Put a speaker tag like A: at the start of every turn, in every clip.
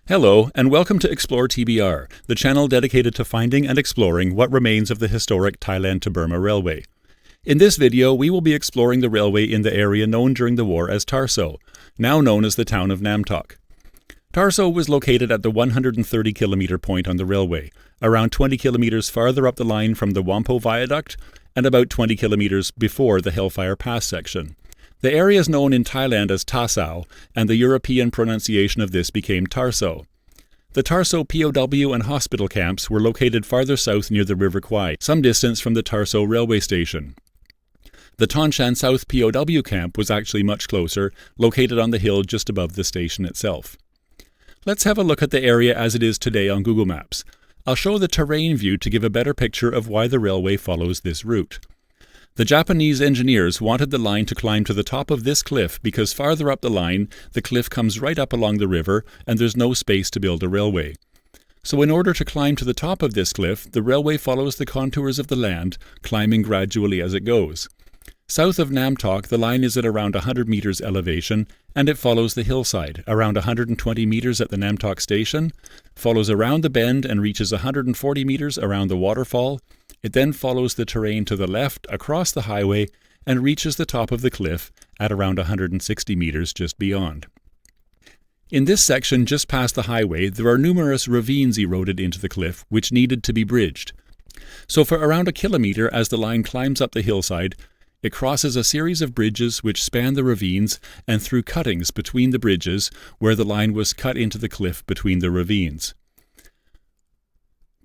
A: Hello, and welcome to Explore TBR, the channel dedicated to finding and exploring what remains of the historic Thailand-Burma Railway. In this video, we will be exploring the railway in the area known during the war as Tarso, now known as the town of Nam Tok. Tarso was located at the 130-kilometer point on the railway, around 20 kilometers farther up the line from the Whampoa Viaduct and about 20 kilometers before the Hellfire Pass section. The area is known in Thailand as Tasao, and the European pronunciation of this became Tarso. The Tarso POW and hospital camps were located farther south near the River Kwai, some distance from the Tarso railway station. The Tongshan South POW camp was actually much closer, located on the hill just above the station itself. Let's have a look at the area as it is today on Google Maps. I'll show the terrain view to give a better picture of why the railway follows this route. The Japanese engineers wanted the line to climb to the top of this cliff because farther up the line, the cliff comes right up along the river and there's no space to build a railway. So in order to climb to the top of this cliff, the railway follows the contours of the land, climbing gradually as it goes. South of Nam Tok, the line is at around 100 meters elevation, and it follows the hillside, around 120 meters at the Nam Tok station, follows around the bend and reaches 140 meters around the waterfall. It then follows the terrain to the left across the highway and reaches the top of the cliff at around 160 meters just beyond. In this section just past the highway, there are numerous ravines eroded into the cliff which needed to be bridged. So for around a kilometer as the line climbs up the hillside, it crosses a series of bridges which span the ravines and through cuttings between the bridges where the line was cut into the cliff between the ravines.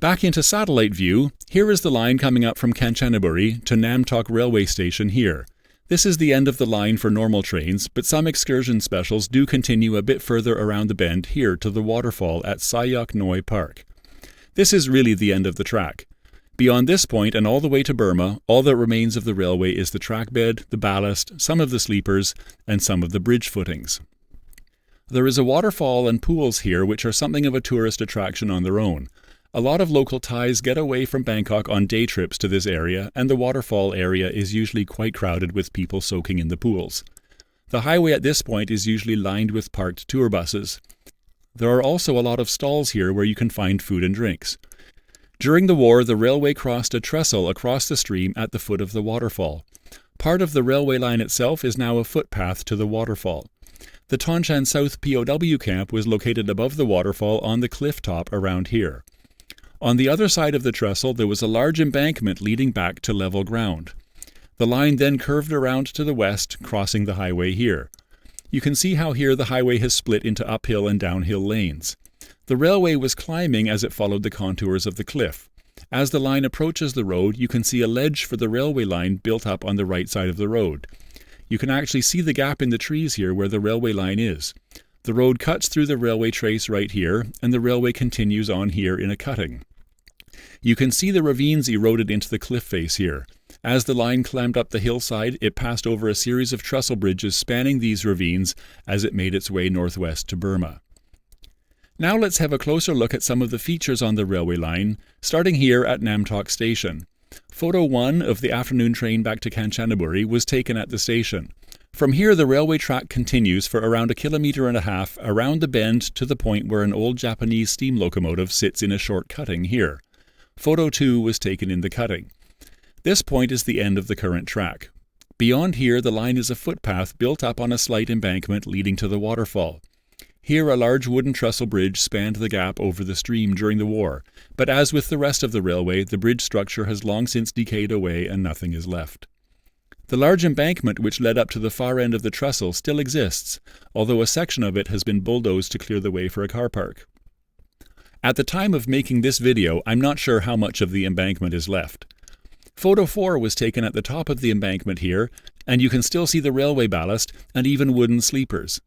A: Back into satellite view, here is the line coming up from Kanchanaburi to Nam Tok railway station here. This is the end of the line for normal trains, but some excursion specials do continue a bit further around the bend here to the waterfall at Sayok Noi Park. This is really the end of the track. Beyond this point and all the way to Burma, all that remains of the railway is the track bed, the ballast, some of the sleepers, and some of the bridge footings. There is a waterfall and pools here which are something of a tourist attraction on their own. A lot of local Thais get away from Bangkok on day trips to this area, and the waterfall area is usually quite crowded with people soaking in the pools. The highway at this point is usually lined with parked tour buses. There are also a lot of stalls here where you can find food and drinks. During the war, the railway crossed a trestle across the stream at the foot of the waterfall. Part of the railway line itself is now a footpath to the waterfall. The Tongshan South POW camp was located above the waterfall on the cliff top around here. On the other side of the trestle, there was a large embankment leading back to level ground. The line then curved around to the west, crossing the highway here. You can see how here the highway has split into uphill and downhill lanes. The railway was climbing as it followed the contours of the cliff. As the line approaches the road, you can see a ledge for the railway line built up on the right side of the road. You can actually see the gap in the trees here where the railway line is. The road cuts through the railway trace right here, and the railway continues on here in a cutting. You can see the ravines eroded into the cliff face here. As the line climbed up the hillside, it passed over a series of trestle bridges spanning these ravines as it made its way northwest to Burma. Now let's have a closer look at some of the features on the railway line, starting here at Nam Tok Station. Photo 1 of the afternoon train back to Kanchanaburi was taken at the station. From here, the railway track continues for around 1.5 kilometers around the bend to the point where an old Japanese steam locomotive sits in a short cutting here. Photo 2 was taken in the cutting. This point is the end of the current track. Beyond here, the line is a footpath built up on a slight embankment leading to the waterfall. Here, a large wooden trestle bridge spanned the gap over the stream during the war, but as with the rest of the railway, the bridge structure has long since decayed away and nothing is left. The large embankment which led up to the far end of the trestle still exists, although a section of it has been bulldozed to clear the way for a car park. At the time of making this video, I'm not sure how much of the embankment is left. Photo 4 was taken at the top of the embankment here, and you can still see the railway ballast and even wooden sleepers.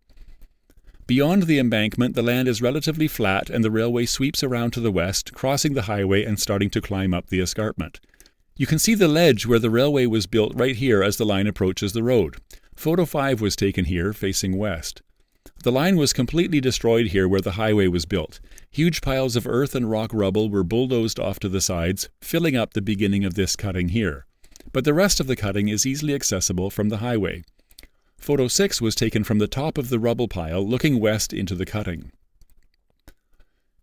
A: Beyond the embankment, the land is relatively flat and the railway sweeps around to the west, crossing the highway and starting to climb up the escarpment. You can see the ledge where the railway was built right here as the line approaches the road. Photo 5 was taken here, facing west. The line was completely destroyed here where the highway was built. Huge piles of earth and rock rubble were bulldozed off to the sides, filling up the beginning of this cutting here. But the rest of the cutting is easily accessible from the highway. Photo 6 was taken from the top of the rubble pile looking west into the cutting.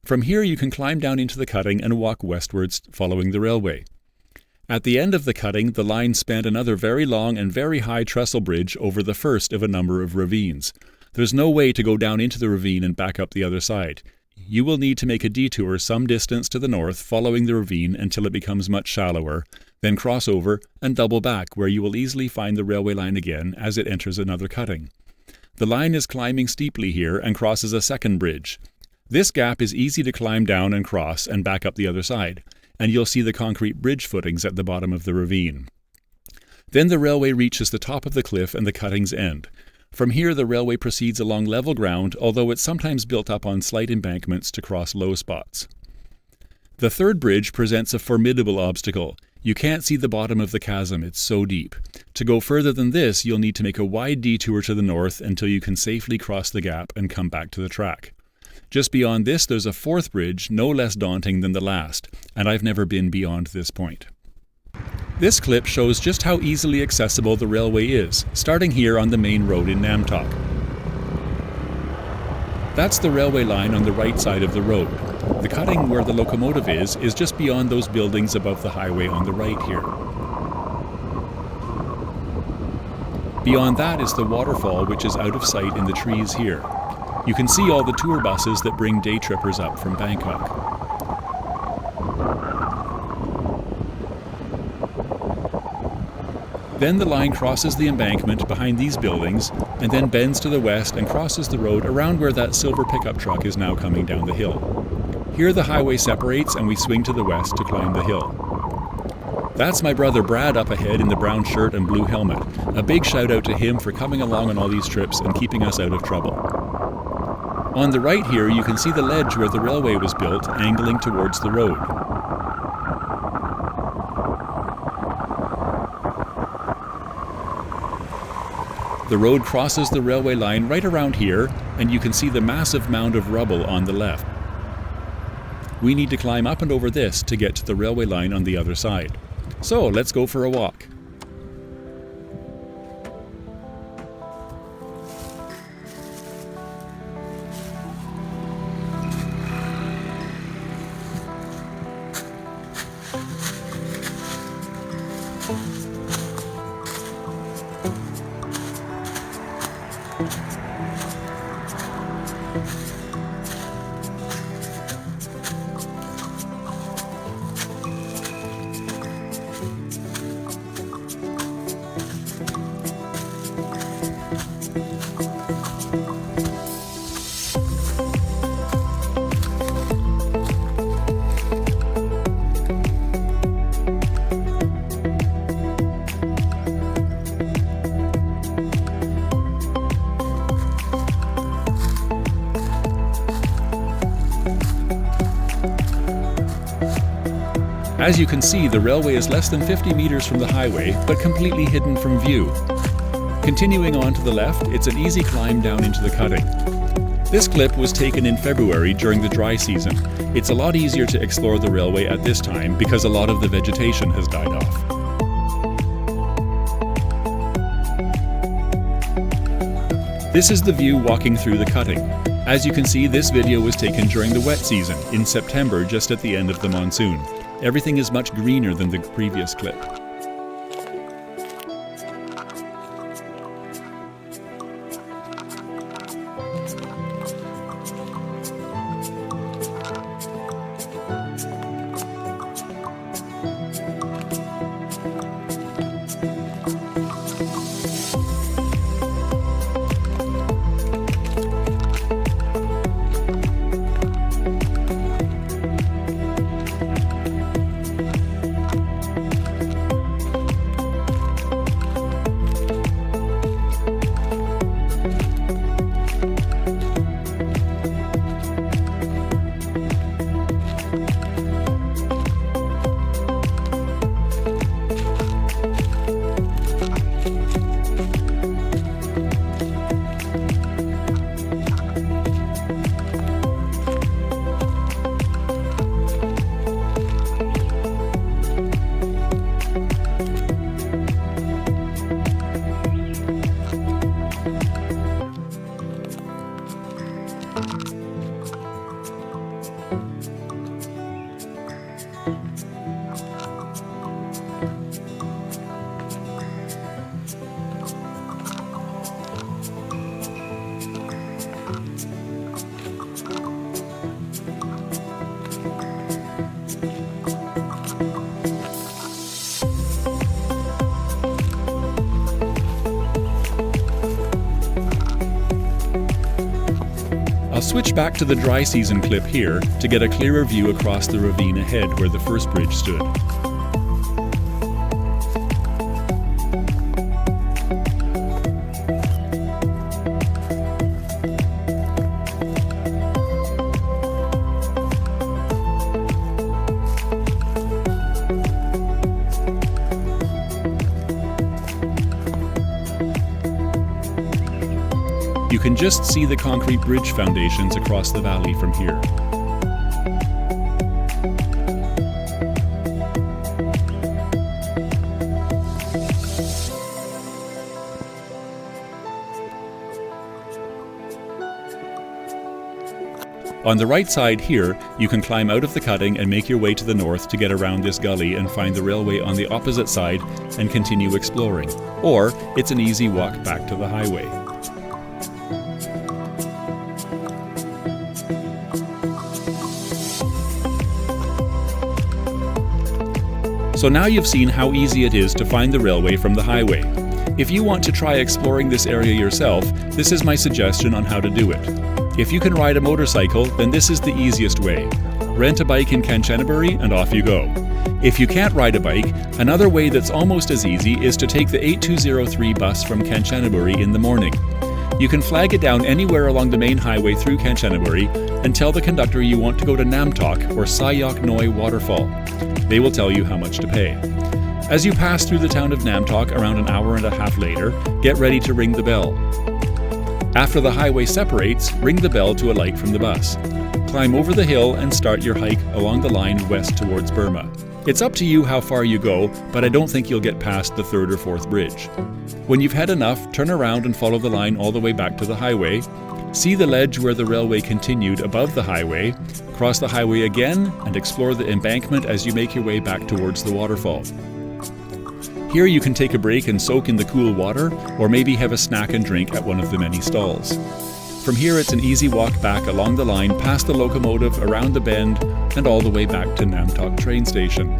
A: From here you can climb down into the cutting and walk westwards following the railway. At the end of the cutting, the line spanned another very long and very high trestle bridge over the first of a number of ravines. There's no way to go down into the ravine and back up the other side. You will need to make a detour some distance to the north following the ravine until it becomes much shallower, then cross over and double back where you will easily find the railway line again as it enters another cutting. The line is climbing steeply here and crosses a second bridge. This gap is easy to climb down and cross and back up the other side, and you'll see the concrete bridge footings at the bottom of the ravine. Then the railway reaches the top of the cliff and the cutting's end. From here the railway proceeds along level ground, although it's sometimes built up on slight embankments to cross low spots. The third bridge presents a formidable obstacle. You can't see the bottom of the chasm, it's so deep. To go further than this, you'll need to make a wide detour to the north until you can safely cross the gap and come back to the track. Just beyond this, there's a fourth bridge, no less daunting than the last, and I've never been beyond this point. This clip shows just how easily accessible the railway is, starting here on the main road in Nam Tok. That's the railway line on the right side of the road. The cutting where the locomotive is just beyond those buildings above the highway on the right here. Beyond that is the waterfall, which is out of sight in the trees here. You can see all the tour buses that bring day trippers up from Bangkok. Then the line crosses the embankment behind these buildings and then bends to the west and crosses the road around where that silver pickup truck is now coming down the hill. Here the highway separates and we swing to the west to climb the hill. That's my brother Brad up ahead in the brown shirt and blue helmet. A big shout out to him for coming along on all these trips and keeping us out of trouble. On the right here you can see the ledge where the railway was built, angling towards the road. The road crosses the railway line right around here, and you can see the massive mound of rubble on the left. We need to climb up and over this to get to the railway line on the other side. So let's go for a walk. As you can see, the railway is less than 50 meters from the highway, but completely hidden from view. Continuing on to the left, it's an easy climb down into the cutting. This clip was taken in February during the dry season. It's a lot easier to explore the railway at this time because a lot of the vegetation has died off. This is the view walking through the cutting. As you can see, this video was taken during the wet season, in September, just at the end of the monsoon. Everything is much greener than the previous clip. I'll switch back to the dry season clip here to get a clearer view across the ravine ahead where the first bridge stood. You can just see the concrete bridge foundations across the valley from here. On the right side here, you can climb out of the cutting and make your way to the north to get around this gully and find the railway on the opposite side and continue exploring. Or it's an easy walk back to the highway. So now you've seen how easy it is to find the railway from the highway. If you want to try exploring this area yourself, this is my suggestion on how to do it. If you can ride a motorcycle, then this is the easiest way. Rent a bike in Kanchanaburi and off you go. If you can't ride a bike, another way that's almost as easy is to take the 8203 bus from Kanchanaburi in the morning. You can flag it down anywhere along the main highway through Kanchanaburi and tell the conductor you want to go to Namtok or Sayok Noi waterfall. They will tell you how much to pay. As you pass through the town of Namtok around an hour and a half later, get ready to ring the bell. After the highway separates, ring the bell to alight from the bus. Climb over the hill and start your hike along the line west towards Burma. It's up to you how far you go, but I don't think you'll get past the third or fourth bridge. When you've had enough, turn around and follow the line all the way back to the highway. See the ledge where the railway continued above the highway, cross the highway again, and explore the embankment as you make your way back towards the waterfall. Here you can take a break and soak in the cool water, or maybe have a snack and drink at one of the many stalls. From here it's an easy walk back along the line, past the locomotive, around the bend, and all the way back to Namtok train station.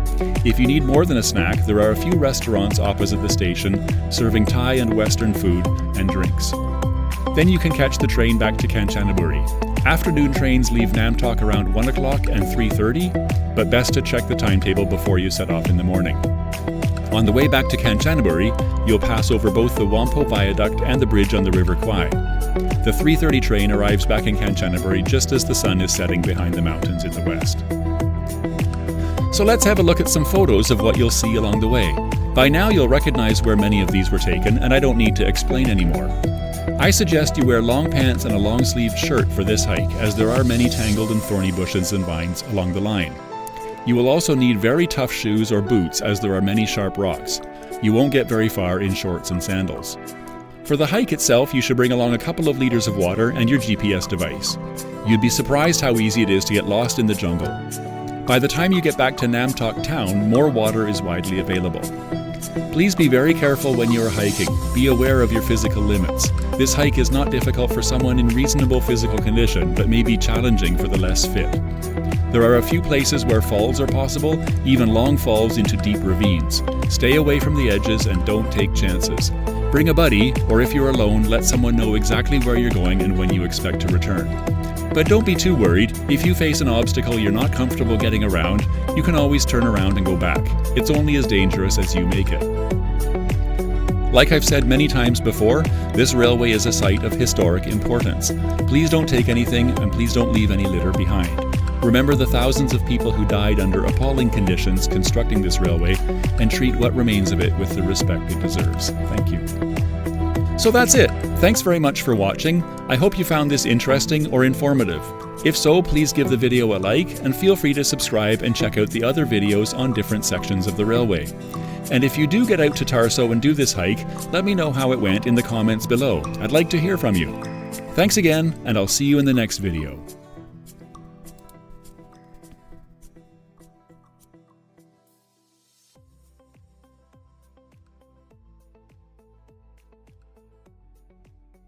A: If you need more than a snack, there are a few restaurants opposite the station, serving Thai and Western food and drinks. Then you can catch the train back to Kanchanaburi. Afternoon trains leave Namtok around 1 o'clock and 3:30, but best to check the timetable before you set off in the morning. On the way back to Kanchanaburi, you'll pass over both the Wampo Viaduct and the bridge on the River Kwai. The 3:30 train arrives back in Kanchanaburi just as the sun is setting behind the mountains in the west. So let's have a look at some photos of what you'll see along the way. By now you'll recognize where many of these were taken, and I don't need to explain anymore. I suggest you wear long pants and a long-sleeved shirt for this hike, as there are many tangled and thorny bushes and vines along the line. You will also need very tough shoes or boots, as there are many sharp rocks. You won't get very far in shorts and sandals. For the hike itself, you should bring along a couple of liters of water and your GPS device. You'd be surprised how easy it is to get lost in the jungle. By the time you get back to Namtok town, more water is widely available. Please be very careful when you are hiking. Be aware of your physical limits. This hike is not difficult for someone in reasonable physical condition, but may be challenging for the less fit. There are a few places where falls are possible, even long falls into deep ravines. Stay away from the edges and don't take chances. Bring a buddy, or if you're alone, let someone know exactly where you're going and when you expect to return. But don't be too worried. If you face an obstacle you're not comfortable getting around, you can always turn around and go back. It's only as dangerous as you make it. Like I've said many times before, this railway is a site of historic importance. Please don't take anything, and please don't leave any litter behind. Remember the thousands of people who died under appalling conditions constructing this railway, and treat what remains of it with the respect it deserves. Thank you. So that's it. Thanks very much for watching. I hope you found this interesting or informative. If so, please give the video a like, and feel free to subscribe and check out the other videos on different sections of the railway. And if you do get out to Tarso and do this hike, let me know how it went in the comments below. I'd like to hear from you. Thanks again, and I'll see you in the next video.